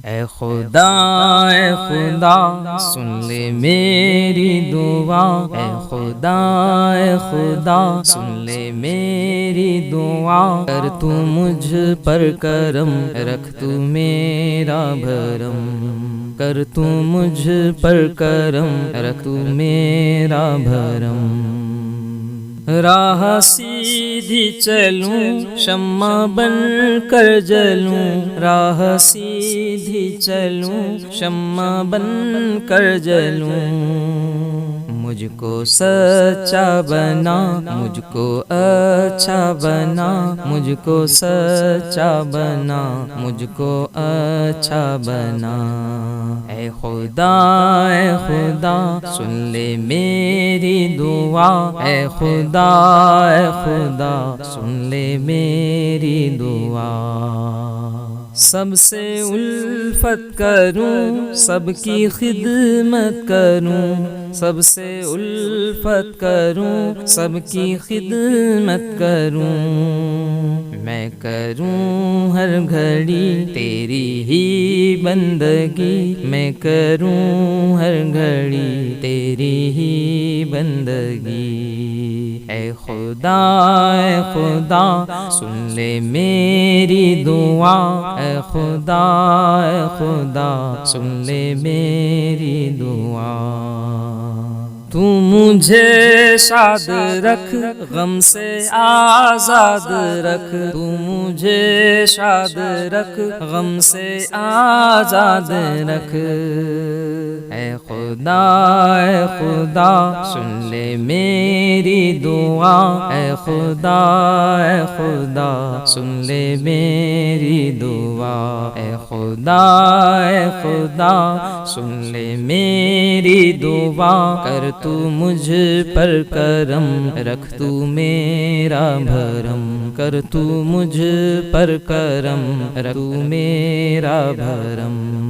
اے خدا سن لے میری دعا، اے خدا سن لے میری دعا، کر تو مجھ پر کرم، رکھ تو میرا بھرم، کر تو مجھ پر کرم، رکھ تو میرا بھرم۔ راہ سیدھی چلوں، شمع بن کر جلوں، راہ سیدھی چلوں، شمع بن کر جلوں، مجھ کو سچا بنا، مجھ کو اچھا بنا، مجھ کو سچا بنا، مجھ کو اچھا بنا۔ اے خدا سن لے میری دعا، اے خدا سن لے میری دعا۔ سب سے الفت کروں، سب کی خدمت کروں، سب سے الفت کروں، سب کی خدمت کروں، میں کروں ہر گھڑی تیری ہی بندگی، میں کروں ہر گھڑی تیری ہی بندگی۔ اے خدا سن لے میری دعا، اے خدا سن لے میری دعا۔ تو مجھے شاد رکھ، غم سے آزاد رکھ، تو مجھے شاد رکھ، غم سے آزاد رکھ۔ اے خدا سن لے میری دعا، اے خدا سن لے میری دعا، اے خدا سن لے میری دعا، کر تو مجھ پر کرم، رکھ تو میرا بھرم، کر تو مجھ پر کرم، رکھ تو میرا بھرم۔